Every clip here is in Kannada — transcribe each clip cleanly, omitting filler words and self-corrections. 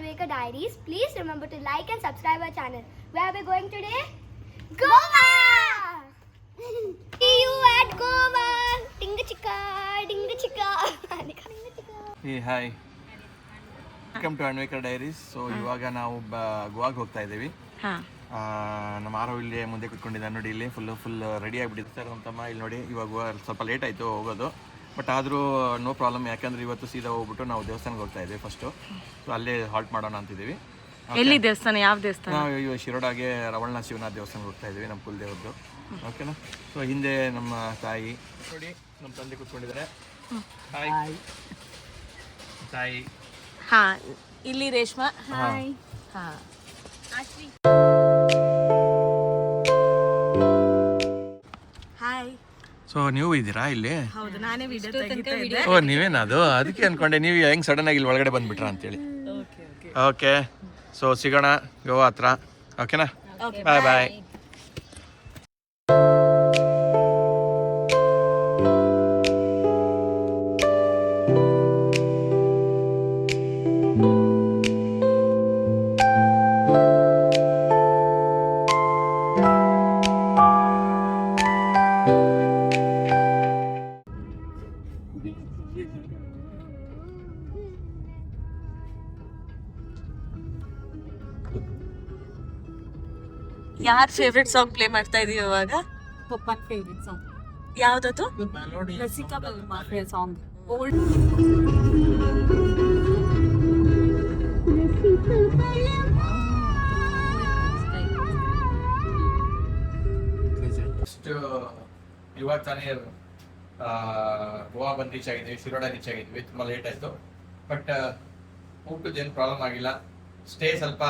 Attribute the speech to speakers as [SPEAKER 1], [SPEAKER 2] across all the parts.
[SPEAKER 1] Anvika Diaries. Please remember to like and subscribe our channel. Where are we going today? Goa! See you at Goa! Dinga chicka, dinga chicka.
[SPEAKER 2] Hey, hi. Welcome to Anvekar diaries. So ಇವಾಗ ನಾವು ಗೋವಾಗೆ ಹೋಗ್ತಾ ಇದ್ದೀವಿ. ನಮ್ಮ ಆರೋ ಇಲ್ಲಿ ಮುಂದೆ ಕುತ್ಕೊಂಡಿದ್ದ ನೋಡಿ, ಇಲ್ಲಿ ಫುಲ್ ರೆಡಿ ಆಗಿಬಿಟ್ಟಿದೆ ಸರ್ ಅಂತಮ್ಮ. ಇಲ್ಲಿ ನೋಡಿ, ಇವಾಗ ಸ್ವಲ್ಪ ಲೇಟ್ ಆಯಿತು ಹೋಗೋದು, ಬಟ್ ಆದರೂ ನೋ ಪ್ರಾಬ್ಲಮ್. ಯಾಕಂದರೆ ಇವತ್ತು ಸೀದಾ ಹೋಗ್ಬಿಟ್ಟು ನಾವು ದೇವಸ್ಥಾನಕ್ಕೆ ಹೋಗ್ತಾ ಇದ್ದೀವಿ ಫಸ್ಟು. ಸೊ ಅಲ್ಲೇ ಹಾಲ್ಟ್ ಮಾಡೋಣ ಅಂತಿದ್ದೀವಿ.
[SPEAKER 3] ಎಲ್ಲಿ ದೇವಸ್ಥಾನ? ಯಾವ ದೇವಸ್ಥಾನ?
[SPEAKER 2] ನಾವು ಇವಾಗ ಶಿರೋಡಾಗೆ ರವಳನಾಥ ಶಿವನಾಥ ದೇವಸ್ಥಾನಕ್ಕೆ ಹೋಗ್ತಾ ಇದ್ದೀವಿ, ನಮ್ಮ ಕುಲದೇವ್ರದ್ದು. ಓಕೆನಾ? ಸೊ ಹಿಂದೆ ನಮ್ಮ ತಾಯಿ ನೋಡಿ, ನಮ್ಮ ತಂದೆ ಕೂತ್ಕೊಂಡಿದ್ದಾರೆ. ಹಾಯ್ ತಾಯಿ.
[SPEAKER 3] ಹಾ, ಇಲ್ಲಿ ರೇಷ್ಮಾ. ಹಾಯ್. ಹಾ, ಹಾಯ್.
[SPEAKER 2] ಸೊ ನೀವು ಇದ್ದೀರಾ ಇಲ್ಲಿ?
[SPEAKER 3] ಹೌದು, ನಾನೇ ವಿಡಿಯೋ ತೆಗಿತಾ ಇದ್ದೆ.
[SPEAKER 2] ಓ, ನೀವೇನದು? ಅದಕ್ಕೆ ಅನ್ಕೊಂಡೆ ನೀವು ಹೆಂಗ್ ಸಡನ್ ಆಗಿ ಇಲ್ಲಿ ಒಳಗಡೆ ಬಂದ್ಬಿಟ್ರಾ ಅಂತೇಳಿ. ಓಕೆ, ಸೊ ಸಿಗೋಣ ಗೋವಾ ಹತ್ರ. ಓಕೆನಾ? ಬಾಯ್ ಬಾಯ್.
[SPEAKER 3] ಯಾರ್ ಫೇವ್ರೆಟ್ ಸಾಂಗ್ ಪ್ಲೇ ಮಾಡ್ತಾ ಇದೀವಿ ಇವಾಗ?
[SPEAKER 4] ಪಪ್ಪನ್ ಫೇವ್ರೆಟ್ ಸಾಂಗ್
[SPEAKER 3] ಯಾವ್ದದು?
[SPEAKER 4] ರಸಿಕಾ ಬಲ್ಮಾ ಸಾಂಗ್. ಓಲ್ಡ್
[SPEAKER 2] ಇವಾಗ ತಾನೇ ಗೋವಾ ಬಂದು ರೀಚ್ ಆಗಿದ್ವಿ, ಶಿರೋಡ ರೀಚ್ ಆಗಿದ್ವಿ. ತುಂಬ ಲೇಟ್ ಆಯಿತು, ಬಟ್ ಊಟದ ಏನು ಪ್ರಾಬ್ಲಮ್ ಆಗಿಲ್ಲ. ಸ್ಟೇ ಸ್ವಲ್ಪ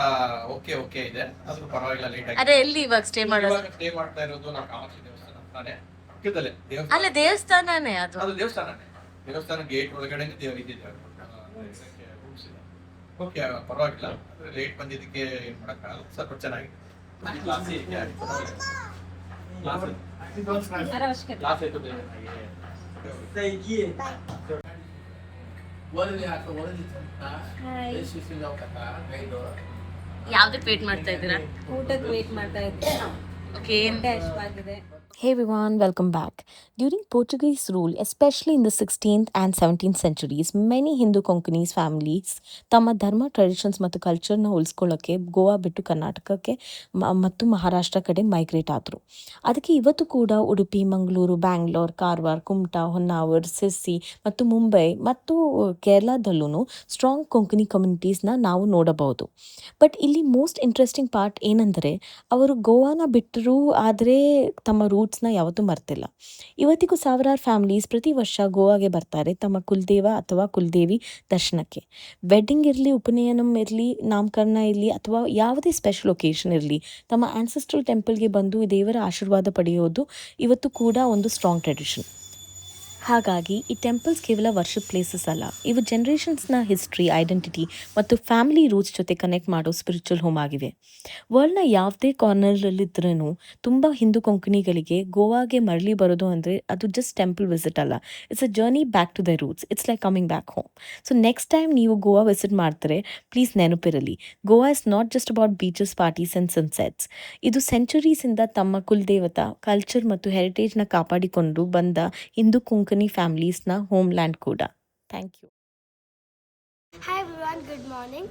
[SPEAKER 2] ಓಕೆ ಇದೆ, ಆದ್ರೂ ಪರವಾಗಿಲ್ಲ. ಲೇಟ್ ಆಗಿದೆ.
[SPEAKER 3] ಅದೇ ಎಲ್ಲಿ ಇವಾಗ ಸ್ಟೇ ಮಾಡೋದು?
[SPEAKER 2] ಸ್ಟೇ ಮಾಡ್ತಾ ಇರೋದು ನಾವು ಕಾಮಾಕ್ಷಿ ದೇವಸ್ಥಾನ ಅಂತಾನೆ, ಪಕ್ಕದಲ್ಲೇ
[SPEAKER 3] ಅಲ್ಲ, ದೇವಸ್ಥಾನನೇ ಅದು.
[SPEAKER 2] ಅದು ದೇವಸ್ಥಾನನೇ. ದೇವಸ್ಥಾನ ಗೇಟ್ ಒಳಗಡೆ ದೇವ್ರು ಇದ್ದಿದ್ದಾರೆ. ಓಕೆ, ಪರವಾಗಿಲ್ಲ. ಲೇಟ್ ಬಂದಿದ್ದಕ್ಕೆ ಏನು ಮಾಡೋಕ್ಕಾಗಲ್ಲ. ಸ್ವಲ್ಪ ಚೆನ್ನಾಗಿದೆ.
[SPEAKER 3] ಯಾವ್ದಕ್ಕೆ ವೇಟ್ ಮಾಡ್ತಾ ಇದ್ದೀರಾ?
[SPEAKER 4] ಊಟಕ್ಕೆ ವೇಟ್ ಮಾಡ್ತಾ ಇದ್ದೆ.
[SPEAKER 3] Okay.
[SPEAKER 4] ಅಷ್ಟವಾಗಿದೆ.
[SPEAKER 5] Hey everyone, welcome back. During Portuguese rule, especially in the 16th and 17th centuries, many Hindu Konkanis families ತಮ್ಮ ಧರ್ಮ ಟ್ರೆಡಿಷನ್ಸ್ ಮತ್ತು ಕಲ್ಚರ್ನ ಉಳಿಸ್ಕೊಳ್ಳೋಕ್ಕೆ ಗೋವಾ ಬಿಟ್ಟು ಕರ್ನಾಟಕಕ್ಕೆ ಮತ್ತು ಮಹಾರಾಷ್ಟ್ರ ಕಡೆ ಮೈಗ್ರೇಟ್ ಆದರು. ಅದಕ್ಕೆ ಇವತ್ತು ಕೂಡ ಉಡುಪಿ, ಮಂಗಳೂರು, ಬ್ಯಾಂಗ್ಳೂರ್, ಕಾರವಾರ, ಕುಮಟಾ, ಹೊನ್ನಾವರ್, ಸಿರ್ಸಿ ಮತ್ತು ಮುಂಬೈ ಮತ್ತು ಕೇರಳದಲ್ಲೂ ಸ್ಟ್ರಾಂಗ್ ಕೊಂಕಣಿ ಕಮ್ಯುನಿಟೀಸ್ನ ನಾವು ನೋಡಬಹುದು. ಬಟ್ ಇಲ್ಲಿ ಮೋಸ್ಟ್ ಇಂಟ್ರೆಸ್ಟಿಂಗ್ ಪಾರ್ಟ್ ಏನಂದರೆ, ಅವರು ಗೋವಾನ ಬಿಟ್ಟರು, ಆದರೆ ತಮ್ಮ ರೂಟ್ಸ್ನ ಯಾವತ್ತೂ ಮರ್ತಿಲ್ಲ. ಇವತ್ತಿಗೂ ಸಾವಿರಾರು ಫ್ಯಾಮಿಲೀಸ್ ಪ್ರತಿ ವರ್ಷ ಗೋವಾಗೆ ಬರ್ತಾರೆ ತಮ್ಮ ಕುಲದೇವ ಅಥವಾ ಕುಲದೇವಿ ದರ್ಶನಕ್ಕೆ. ವೆಡ್ಡಿಂಗ್ ಇರಲಿ, ಉಪನಯನಂ ಇರಲಿ, ನಾಮಕರಣ ಇರಲಿ ಅಥವಾ ಯಾವುದೇ ಸ್ಪೆಷಲ್ ಒಕೇಶನ್ ಇರಲಿ, ತಮ್ಮ ಆನ್ಸೆಸ್ಟ್ರಲ್ ಟೆಂಪಲ್ಗೆ ಬಂದು ದೇವರ ಆಶೀರ್ವಾದ ಪಡೆಯೋದು ಇವತ್ತು ಕೂಡ ಒಂದು ಸ್ಟ್ರಾಂಗ್ ಟ್ರೆಡಿಷನ್. ಹಾಗಾಗಿ ಈ ಟೆಂಪಲ್ಸ್ ಕೇವಲ ವರ್ಷಿಪ್ ಪ್ಲೇಸಸ್ ಅಲ್ಲ, ಇವು ಜನ್ರೇಷನ್ಸ್ನ ಹಿಸ್ಟ್ರಿ, ಐಡೆಂಟಿಟಿ ಮತ್ತು ಫ್ಯಾಮಿಲಿ ರೂಟ್ಸ್ ಜೊತೆ ಕನೆಕ್ಟ್ ಮಾಡೋ ಸ್ಪಿರಿಚುವಲ್ ಹೋಮ್ ಆಗಿವೆ. ವರ್ಲ್ಡ್ನ ಯಾವುದೇ ಕಾರ್ನರಲ್ಲಿದ್ರೂ ತುಂಬ ಹಿಂದೂ ಕೊಂಕಣಿಗಳಿಗೆ ಗೋವಾಗೆ ಮರಳಿ ಬರೋದು ಅಂದರೆ ಅದು ಜಸ್ಟ್ ಟೆಂಪಲ್ ವಿಸಿಟ್ ಅಲ್ಲ, it's a journey back to the roots. It's like coming back home. So next time ನೀವು ಗೋವಾ ವಿಸಿಟ್ ಮಾಡ್ತಾರೆ, ಪ್ಲೀಸ್ ನೆನಪಿರಲಿ, Goa is not just about beaches, parties and sunsets. ಇದು ಸೆಂಚುರೀಸಿಂದ ತಮ್ಮ ಕುಲದೇವತಾ, ಕಲ್ಚರ್ ಮತ್ತು ಹೆರಿಟೇಜ್ನ ಕಾಪಾಡಿಕೊಂಡು ಬಂದ ಹಿಂದೂ ಕೊಂಕಣಿ ಫ್ಯಾಮಿಲೀಸ್ನ ಹೋಮ್ಲ್ಯಾಂಡ್ ಕೂಡ. Thank you.
[SPEAKER 1] Hi everyone, good morning.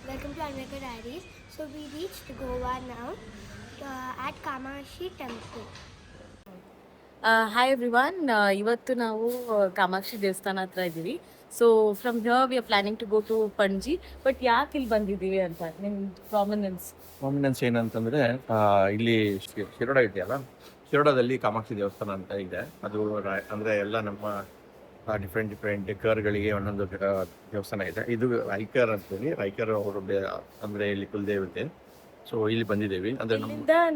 [SPEAKER 1] Welcome to Anvika Diaries. So we reached Goa now at Kamakshi Temple.
[SPEAKER 3] Hi everyone, ಇವತ್ತು ನಾವು ಕಾಮಾಕ್ಷಿ ದೇವಸ್ಥಾನ ಹತ್ರ ಇದ್ದೀವಿ. So from here we are planning to go to Panaji. But ಯಾಕೆ ಇಲ್ಲಿ ಬಂದಿದ್ದೀವಿ ಅಂತ ನಿಮ್ಮ ಪ್ರಾಮಿನೆನ್ಸ್
[SPEAKER 2] ಏನಂತಂದ್ರೆ, ಇಲ್ಲಿ ಶಿರೋಡ ಇದೆಯಲ್ಲ, ಶಿರೋಡದಲ್ಲಿ ಕಾಮಾಕ್ಷಿ ದೇವಸ್ಥಾನ ಅಂತ ಇದೆ. ಅದು ಅಂದರೆ ಎಲ್ಲ ನಮ್ಮ ಡಿಫ್ರೆಂಟ್ ಕರ್ಗಳಿಗೆ ಒಂದೊಂದು ದೇವಸ್ಥಾನ ಇದೆ. ಇದು ರೈಕರ್ ಅಂತೇಳಿ, ರೈಕರ್ ಅವರು ಅಂದರೆ ಇಲ್ಲಿ ಕುಲದೇವತೆ. ಸೊ ಇಲ್ಲಿ ಬಂದಿದ್ದೇವೆ. ಅಂದ್ರೆ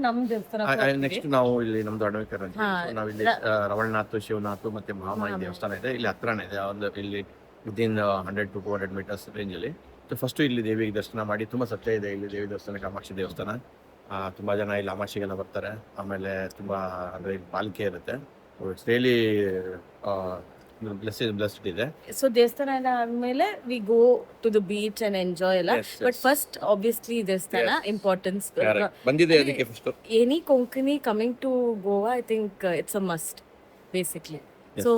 [SPEAKER 3] ನಮ್ಮ ದೇವಸ್ಥಾನ
[SPEAKER 2] ನೆಕ್ಸ್ಟ್ ನಾವು ಇಲ್ಲಿ ನಮ್ದು ಅಡ್ವೇಕರ್ ಅಂತ ನಾವಿಲ್ಲಿ ರವಳನಾಥ, ಶಿವನಾಥ ಮತ್ತೆ ಮಹಾಮಾಯಿ ದೇವಸ್ಥಾನ ಇದೆ. ಇಲ್ಲಿ ಹತ್ರನೇ ಇದೆ, ಒಂದು ಇಲ್ಲಿ ವಿದಿನ್ 100 to 200 meters ರೇಂಜಲ್ಲಿ. ಸೊ ಫಸ್ಟು ಇಲ್ಲಿ ದೇವಿಗೆ ದರ್ಶನ ಮಾಡಿ, ತುಂಬ ಸತ್ಯ ಇದೆ ಇಲ್ಲಿ ದೇವಿ ದೇವಸ್ಥಾನ, ಕಾಮಾಕ್ಷಿ ದೇವಸ್ಥಾನ. ತುಂಬ ಜನ ಇಲ್ಲಿ ಅಮಾವಾಸ್ಯೆಗೆಲ್ಲ ಬರ್ತಾರೆ. ಆಮೇಲೆ ತುಂಬ ಅಂದರೆ ಇಲ್ಲಿ ಪಾಲಿಕೆ ಇರುತ್ತೆ. ಇಟ್ಸ್ ರಿಯಲಿ ಬ್ಲೆಸ್ಡ್ ಇದೆ.
[SPEAKER 3] ಸೊ ದೇವಸ್ಥಾನ ಎಲ್ಲ ಆದ್ಮೇಲೆ we go to the beach and enjoy ಎಲ್ಲ.
[SPEAKER 2] Yes, yes.
[SPEAKER 3] But first obviously ದೇವಸ್ಥಾನ ಇಂಪಾರ್ಟೆನ್ಸ್.
[SPEAKER 2] ಬಂದಿದೆ ಅದಕ್ಕೆ first.
[SPEAKER 3] Any Konkani coming to Goa I think it's a must basically. So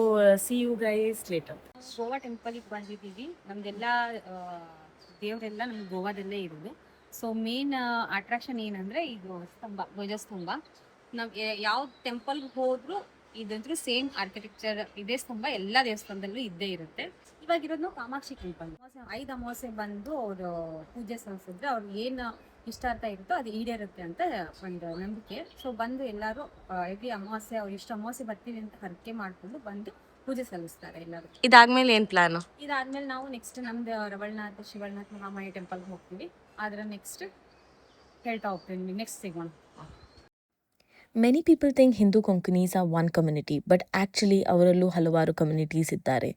[SPEAKER 3] see you guys later.
[SPEAKER 4] Goa ಟೆಂಪಲ್ಗೆ ಬಂದಿದ್ದೀವಿ. ನಮ್ದೆಲ್ಲ ದೇವರೆಲ್ಲ ನಮ್ಗೆ ಗೋವಾದಲ್ಲೇ ಇರೋದು. ಸೊ ಮೇನ್ ಅಟ್ರಾಕ್ಷನ್ ಏನಂದ್ರೆ ಇದು ಸ್ತಂಭ, ಧ್ವಜಸ್ತಂಭ. ನಾವು ಯಾವ ಟೆಂಪಲ್ಗೆ ಹೋದ್ರು ಇದಂದ್ರೂ ಸೇಮ್ ಆರ್ಕಿಟೆಕ್ಚರ್, ಇದೇ ಸ್ತಂಭ ಎಲ್ಲ ದೇವಸ್ಥಾನದಲ್ಲೂ ಇದ್ದೇ ಇರುತ್ತೆ. ಇವಾಗಿರೋದು ನಾವು ಕಾಮಾಕ್ಷಿ ಟೆಂಪಲ್. 5 ಅಮಾವಾಸ್ಯೆ ಬಂದು ಅವರು ಪೂಜೆ ಸಲ್ಲಿಸಿದ್ರೆ ಅವ್ರಿಗೆ ಏನು ಇಷ್ಟಾರ್ಥ ಇರುತ್ತೋ ಅದು ಈಡೇರುತ್ತೆ ಅಂತ ಒಂದು ನಂಬಿಕೆ. ಸೊ ಬಂದು ಎಲ್ಲರೂ ಎವ್ರಿ ಅಮಾವಾಸ್ಯೆ ಅವ್ರು ಎಷ್ಟು ಅಮಾವಾಸ್ಯೆ ಬರ್ತೀವಿ ಅಂತ ಹರಕೆ ಮಾಡಿಕೊಂಡು ಬಂದು ಪೂಜೆ ಸಲ್ಲಿಸ್ತಾರೆ ಎಲ್ಲರೂ.
[SPEAKER 3] ಇದಾದ್ಮೇಲೆ ಏನ್ ಪ್ಲಾನ್?
[SPEAKER 4] ಇದಾದ್ಮೇಲೆ ನಾವು ನೆಕ್ಸ್ಟ್ ನಮ್ದು ರವಳ್ನಾಥ್, ಶಿವಳ್ನಾಥ್, ಮಹಾಮಾಯಿ ಟೆಂಪಲ್ಗೆ ಹೋಗ್ತೀವಿ. ಆದ್ರೆ ನೆಕ್ಸ್ಟ್ ಹೇಳ್ತಾ ಹೋಗ್ತೀನಿ, ನೆಕ್ಸ್ಟ್ ಸಿಗೋಣ.
[SPEAKER 5] Many people think Hindu Konkanis are one community, but actually ಅವರಲ್ಲೂ ಹಲವಾರು communities ಇದ್ದಾರೆ.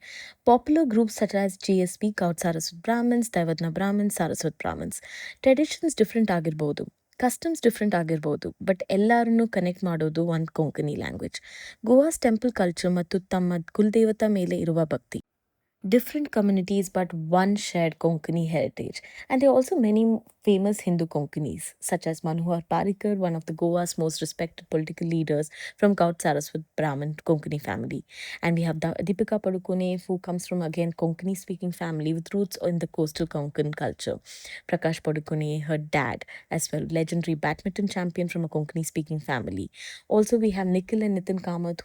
[SPEAKER 5] Popular groups such as GSP, Kaut Saraswat Brahmins, Daivadna Brahmins, Saraswat Brahmins. Traditions different ಆಗಿರ್ಬೋದು, ಕಸ್ಟಮ್ಸ್ ಡಿಫ್ರೆಂಟ್ ಆಗಿರ್ಬೋದು, ಬಟ್ ಎಲ್ಲರನ್ನೂ ಕನೆಕ್ಟ್ ಮಾಡೋದು ಒಂದು ಕೊಂಕಣಿ ಲ್ಯಾಂಗ್ವೇಜ್. ಗೋವಾಸ್ ಟೆಂಪಲ್ ಕಲ್ಚರ್ ಮತ್ತು ತಮ್ಮ ಕುಲದೇವತಾ ಮೇಲೆ ಇರುವ ಭಕ್ತಿ. Different communities but one shared Konkani heritage. And there are also many famous Hindu Konkanis such as Manohar Parrikar, one of the Goa's most respected political leaders from Kaut Saraswat Brahmin Konkani family. And we have Deepika Padukone, who comes from again Konkani speaking family with roots in the coastal Konkan culture. Prakash Padukone, her dad as well, legendary badminton champion from a Konkani speaking family. Also we have Nikhil and Nitin Kamath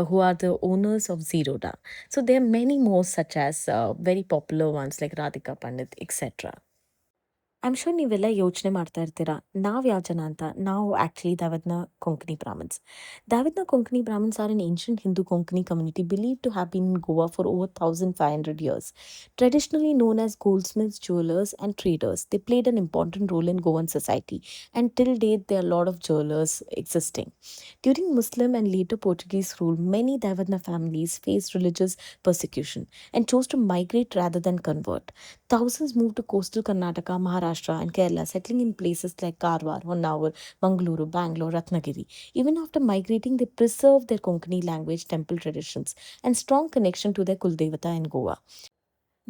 [SPEAKER 5] who are the owners of Zerodha. So there are many more such as very popular ones like Radhika Pandit, etc. I'm sure ನೀವೆಲ್ಲ ಯೋಚನೆ ಮಾಡ್ತಾ ಇರ್ತೀರಾ, ನಾವು ಯಾವ ಜನ ಅಂತ. ನಾವು actually Daivadna Konkani Brahmins. Daivadna Konkani Brahmins are an ancient Hindu Konkani community believed to have been in Goa for over 1,500 years. Traditionally known as goldsmiths, jewelers and traders, they played an important role in Goan society, and till date there are a lot of jewelers existing. During Muslim and later Portuguese rule, many Daivadna families faced religious persecution and chose to migrate rather than convert. Thousands moved to coastal Karnataka, Maharashtra and Kerala, settling in places like Karwar, Honavar, Mangaluru, Bangalore, Ratnagiri. Even after migrating, they preserved their Konkani language, temple traditions, and strong connection to their Kuldevata in Goa.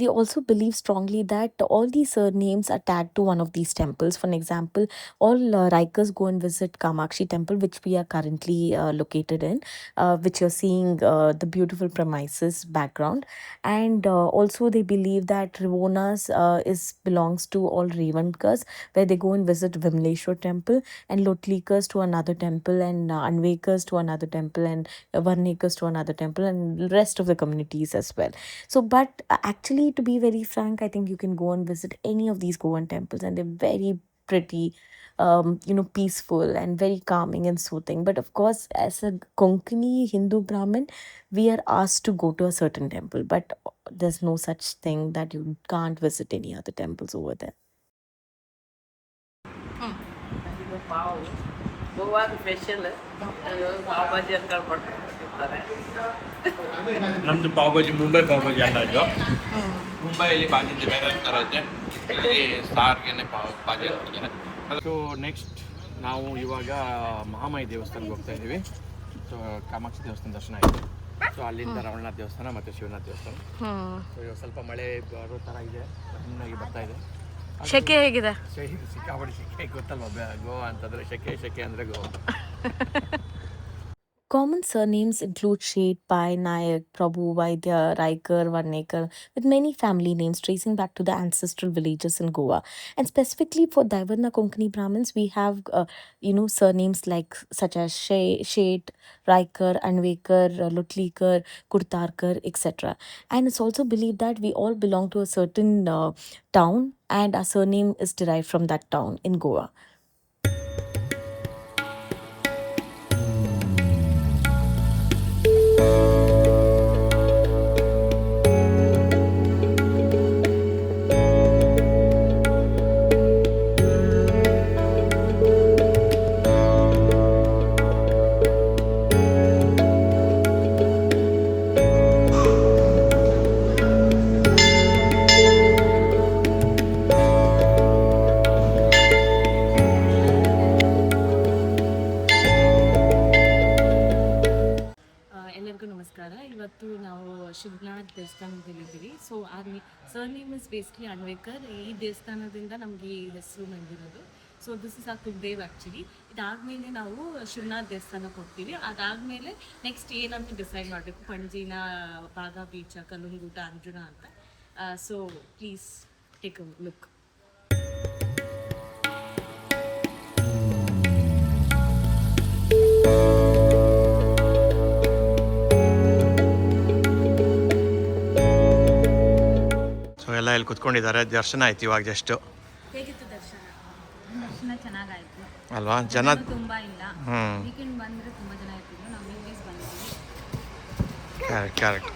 [SPEAKER 5] They also believe strongly that all these surnames are tagged to one of these temples. For example, all Rikers go and visit Kamakshi temple, which we are currently located in, which you're seeing the beautiful premises background. And also they believe that Rivonas belongs to all Revankars, where they go and visit Vimleshwar temple, and Lotlikars to another temple, and Anvekars to another temple, and Varnekars to another temple, and rest of the communities as well. So, but actually, to be very frank, I think you can go and visit any of these Goan temples, and they're very pretty, peaceful and very calming and soothing. But of course, as a Konkani Hindu Brahmin, we are asked to go to a certain temple, but there's no such thing that you can't visit any other temples over there.
[SPEAKER 3] ಗೋವಾದ ಸ್ಪೆಷಲ್ ಪಾವ್ ಭಾಜಿ ಅಂತ ಕೊಡ್ತಾರೆ.
[SPEAKER 2] ನಮ್ದು ಪಾವ್ ಭಾಜಿ ಮುಂಬೈ ಪಾವ್ ಭಾಜಿ ಅಂದಾಜು. ಮುಂಬೈಯಲ್ಲಿ ಭಾಜಿ ಬೇರೆ ಥರ ಇದೆ, ಇಲ್ಲಿ ಸಾರ್ಗೆನೆ ಭಾಜಿ ಕೊಡ್ತಾರೆ. ಸೊ ನೆಕ್ಸ್ಟ್ ನಾವು ಇವಾಗ ಮಹಾಮಾಯಿ ದೇವಸ್ಥಾನಕ್ಕೆ ಹೋಗ್ತಾ ಇದ್ದೀವಿ. ಸೊ ಕಾಮಾಕ್ಷಿ ದೇವಸ್ಥಾನ ದರ್ಶನ ಆಯಿತು. ಸೊ ಅಲ್ಲಿಂದ ರವಳನಾಥ್ ದೇವಸ್ಥಾನ ಮತ್ತು ಶಿವನಾಥ್ ದೇವಸ್ಥಾನ. ಸೊ ಇವಾಗ ಸ್ವಲ್ಪ ಮಳೆ ಬರೋ ಥರ ಇದೆ, ಚೆನ್ನಾಗಿ ಬರ್ತಾ ಇದೆ.
[SPEAKER 3] ಶೆಕೆ ಹೇಗಿದೆ?
[SPEAKER 2] ಸಿಕ್ಕಾಪಟ್ಟೆ ಶೆಕೆ, ಗೊತ್ತಲ್ವ ಗೋವಾ ಅಂತಂದರೆ ಶೆಕೆ ಅಂದರೆ Goa.
[SPEAKER 5] Common surnames include Sheth, Pai, Nayak, Prabhu, Vaidya, Raikar, Varnekar, with many family names tracing back to the ancestral villages in Goa. And specifically for Daivadna Konkani Brahmins, we have, surnames like such as Sheth, Raikar, Anvekar, Lutlikar, Kurtarkar, etc. And it's also believed that we all belong to a certain town, and our surname is derived from that town in Goa.
[SPEAKER 3] Surname is basically Anvekar. ಈ ದೇವಸ್ಥಾನದಿಂದ ನಮಗೆ ಈ ಹೆಸರು ಬಂದಿರೋದು. ಸೊ ದಿಸ್ ಇಸ್ ಆ ಕುಲದೇವ್ ಆ್ಯಕ್ಚುಲಿ. ಇದಾದಮೇಲೆ ನಾವು ಶಿವನಾಥ್ ದೇವಸ್ಥಾನಕ್ಕೆ ಹೋಗ್ತೀವಿ. ಅದಾದಮೇಲೆ ನೆಕ್ಸ್ಟ್ ಏನಂತ ಡಿಸೈಡ್ ಮಾಡಬೇಕು, ಪಣಜಿನ, ಬಾಗಾ ಬೀಚ, ಕಲ್ಲಂಗೂಟ, ಅಂಜುನ ಅಂತ. So please take a look.
[SPEAKER 2] So ಎಲ್ಲ ಇಲ್ಲಿ ಕುತ್ಕೊಂಡಿದ್ದಾರೆ. ದರ್ಶನ ಆಯ್ತು ಇವಾಗ ಜಸ್ಟ್.
[SPEAKER 3] ಹೇಗಿತ್ತು ದರ್ಶನ?
[SPEAKER 4] ದರ್ಶನ ಚೆನ್ನಾಗಾಯ್ತು
[SPEAKER 2] ಅಲ್ವಾ? ಜನ
[SPEAKER 4] ತುಂಬಾ ಇಲ್ಲ.
[SPEAKER 2] ಹ್ಞೂ
[SPEAKER 4] ವೀಕೆಂಡ್ ಬಂದ್ರೆ ತುಂಬಾ ಜನ ಇರ್ತಿದ್ರು. ನಾವು ವೀಕ್ಡೇಸ್ ಬಂದಿದ್ದೀವಿ.
[SPEAKER 2] ಕರೆಕ್ಟ್.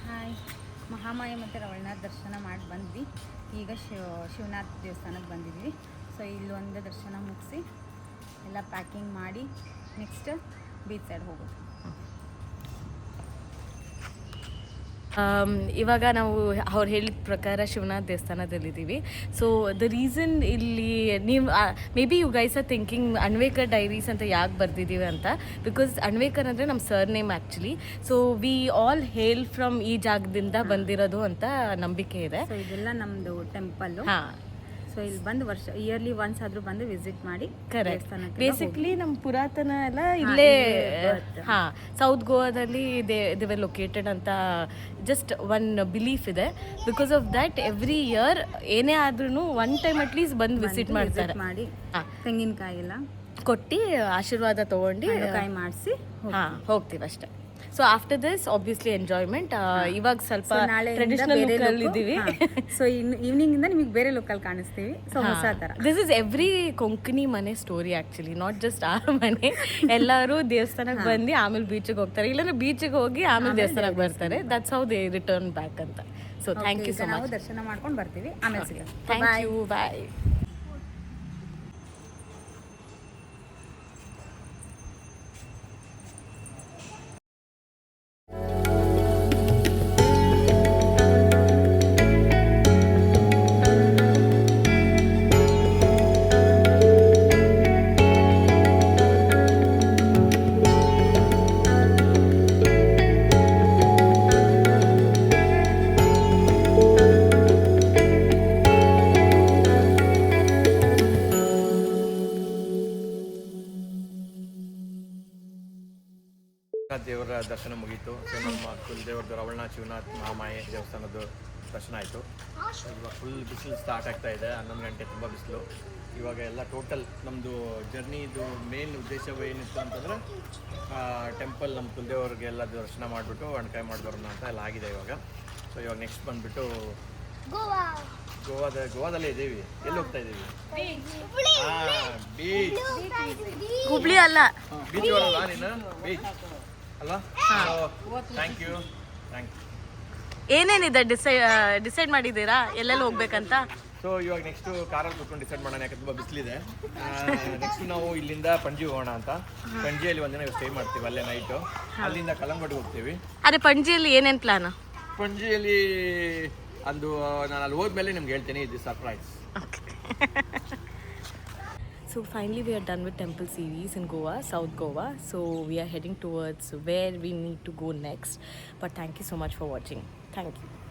[SPEAKER 4] ಹಾಯ್, ಮಹಾಮಾಯ ಮತ್ತು ರವಳನಾಥ್ ದರ್ಶನ ಮಾಡಿ ಬಂದ್ವಿ. ಈಗ ಶಿವನಾಥ್ ದೇವಸ್ಥಾನಕ್ಕೆ ಬಂದಿದ್ವಿ. ಸೊ ಇಲ್ಲೊಂದು ದರ್ಶನ ಮುಗಿಸಿ ಎಲ್ಲ ಪ್ಯಾಕಿಂಗ್ ಮಾಡಿ ನೆಕ್ಸ್ಟ್ ಬೀಚ್ ಸೈಡ್ ಹೋಗೋದು.
[SPEAKER 3] ಇವಾಗ ನಾವು ಅವ್ರು ಹೇಳಿದ ಪ್ರಕಾರ ಶಿವನಾಥ್ ದೇವಸ್ಥಾನದಲ್ಲಿದ್ದೀವಿ. ಸೊ ದ ರೀಸನ್ ಇಲ್ಲಿ ನೀವು maybe you guys are thinking Anvekar diaries ಅಂತ ಯಾಕೆ ಬರ್ದಿದ್ದೀವಿ ಅಂತ. ಬಿಕಾಸ್ ಅನ್ವೇಕರ್ ಅಂದರೆ ನಮ್ಮ surname actually. So we all hail from ಈ ಜಾಗದಿಂದ ಬಂದಿರೋದು ಅಂತ ನಂಬಿಕೆ ಇದೆ.
[SPEAKER 4] ಸೊ ಇದೆಲ್ಲ ನಮ್ಮದು ಟೆಂಪಲ್ಲು.
[SPEAKER 3] ಹಾಂ,
[SPEAKER 4] ಸೊ ಇಲ್ಲಿ ಬಂದು ಇಯರ್ಲಿ ಒನ್ಸ್ ಆದರೂ ಬಂದು ವಿಸಿಟ್ ಮಾಡಿ
[SPEAKER 3] ಕರೆಕ್ಟ್.
[SPEAKER 4] ದೇವಸ್ಥಾನಕ್ಕೆ
[SPEAKER 3] ಬೇಸಿಕ್ಲಿ ನಮ್ಮ ಪುರಾತನ ಎಲ್ಲ ಇಲ್ಲೇ ಹಾಂ ಸೌತ್ ಗೋವಾದಲ್ಲಿ ದೇ ವರ್ ಲೊಕೇಟೆಡ್ ಅಂತ ಜಸ್ಟ್ ಒನ್ ಬಿಲೀಫ್ ಇದೆ. Because of that every year ಏನೇ ಆದ್ರೂ ಒನ್ ಟೈಮ್ ಅಟ್ಲೀಸ್ಟ್ ಬಂದು ವಿಸಿಟ್ ಮಾಡ್ತಾರೆ.
[SPEAKER 4] ಮಾಡಿ
[SPEAKER 3] ಹಾಂ,
[SPEAKER 4] ತೆಂಗಿನಕಾಯಿ ಎಲ್ಲ
[SPEAKER 3] ಕೊಟ್ಟು ಆಶೀರ್ವಾದ ತೊಗೊಂಡು
[SPEAKER 4] ಕಾಯಿ ಮಾಡಿಸಿ
[SPEAKER 3] ಹಾಂ ಹೋಗ್ತೀವಿ ಅಷ್ಟೇ. So after this obviously enjoyment. ಇವಾಗ ಸ್ವಲ್ಪ
[SPEAKER 4] ನಾಳೆ
[SPEAKER 3] ಟ್ರೆಡಿಷನಲ್ ಲುಕ್ಕಲ್ಲಿ ಇದ್ದೀವಿ.
[SPEAKER 4] ಸೊ ಈವ್ನಿಂಗ್ ಇಂದ ನಿಮಗೆ ಬೇರೆ ಲುಕ್ಕಲ್ ಕಾಣಿಸ್ತೀವಿ. ಸೊ ಹೊಸ ಥರ.
[SPEAKER 3] ದಿಸ್ ಇಸ್ ಎವ್ರಿ ಕೊಂಕಣಿ ಮನೆ ಸ್ಟೋರಿ ಆ್ಯಕ್ಚುಲಿ, ನಾಟ್ ಜಸ್ಟ್ ಆ ಮನೆ. ಎಲ್ಲರೂ ದೇವಸ್ಥಾನಕ್ಕೆ ಬಂದು ಆಮೇಲೆ ಬೀಚಿಗೆ ಹೋಗ್ತಾರೆ, ಇಲ್ಲಾಂದ್ರೆ ಬೀಚಿಗೆ ಹೋಗಿ ಆಮೇಲೆ ದೇವಸ್ಥಾನಕ್ಕೆ ಬರ್ತಾರೆ. That's how they return back ಅಂತ. ಸೊ ಥ್ಯಾಂಕ್ ಯು ಸೊ
[SPEAKER 4] ನಾವು
[SPEAKER 3] ಮಚ್.
[SPEAKER 4] ದರ್ಶನ ಮಾಡ್ಕೊಂಡು ಬರ್ತೀವಿ, ಆಮೇಲೆ ಸಿಗೋಣ.
[SPEAKER 3] ಥ್ಯಾಂಕ್ ಯು, ಬಾಯ್.
[SPEAKER 2] ದೇವರ ದರ್ಶನ ಮುಗೀತು. ಸೊ ನಮ್ಮ ಕುಲದೇವ್ರದ್ದು ರವಳನಾಥ್ ಶಿವನಾಥ್ ಮಹಾಮಾಯೆ ದೇವಸ್ಥಾನದ ದರ್ಶನ ಆಯಿತು. ಇವಾಗ ಫುಲ್ ಬಿಸಿಲು ಸ್ಟಾರ್ಟ್ ಆಗ್ತಾ ಇದೆ. 11 ಗಂಟೆ ತುಂಬ ಬಿಸಿಲು. ಇವಾಗ ಎಲ್ಲ ಟೋಟಲ್ ನಮ್ಮದು ಜರ್ನಿದು ಮೇನ್ ಉದ್ದೇಶವೇ ಏನಿತ್ತು ಅಂತಂದರೆ ಟೆಂಪಲ್ ನಮ್ಮ ಕುಲದೇವ್ರಿಗೆಲ್ಲ ದರ್ಶನ ಮಾಡಿಬಿಟ್ಟು ಒಣಕಾಯಿ ಮಾಡಿ ಬರೋಣ ಅಂತ ಎಲ್ಲ ಆಗಿದೆ ಇವಾಗ. ಸೊ ಇವಾಗ ನೆಕ್ಸ್ಟ್ ಬಂದುಬಿಟ್ಟು ಗೋವಾದಲ್ಲೇ ಇದ್ದೀವಿ. ಎಲ್ಲಿ ಹೋಗ್ತಾ ಇದ್ದೀವಿ? ಬೀಚ್.
[SPEAKER 3] ಹುಬ್ಳಿ ಅಲ್ಲ,
[SPEAKER 2] ಬೀಚ್ ಬರಲ್ಲ ನೀನು? ಬೀಚ್ ಅಲ್ವಾ? Thank you.
[SPEAKER 3] ಏನೇನಿದೆ ಡಿಸೈಡ್ ಮಾಡಿದ್ದೀರಾ ಎಲ್ಲೆಲ್ಲಿ ಹೋಗ್ಬೇಕಂತ?
[SPEAKER 2] ಸೊ ಇವಾಗ ನೆಕ್ಸ್ಟು ಕಾರಲ್ಲಿ ಕೂತ್ಕೊಂಡು ಡಿಸೈಡ್ ಮಾಡೋಣ, ಯಾಕೆ ತುಂಬ ಬಿಸಿಲಿದೆ. ನೆಕ್ಸ್ಟ್ ನಾವು ಇಲ್ಲಿಂದ ಪಣಜಿ ಹೋಗೋಣ ಅಂತ. ಪಣಜಿಯಲ್ಲಿ ಒಂದಿನ ಸ್ಟೇ ಮಾಡ್ತೀವಿ, ಅಲ್ಲೇ ನೈಟು. ಅಲ್ಲಿಂದ ಕಲ್ಲಂಗಡಿಗೆ ಹೋಗ್ತೀವಿ.
[SPEAKER 3] ಅದೇ ಪಣಜಿಯಲ್ಲಿ ಏನೇನು ಪ್ಲಾನ್?
[SPEAKER 2] ಪಣಜಿಯಲ್ಲಿ ಅದು ನಾನು ಅಲ್ಲಿ ಹೋದ್ಮೇಲೆ ನಿಮ್ಗೆ ಹೇಳ್ತೀನಿ. ಇದು surprise.
[SPEAKER 3] So finally we are done with temple series in Goa, South Goa. So we are heading towards where we need to go next. But thank you so much for watching. Thank you.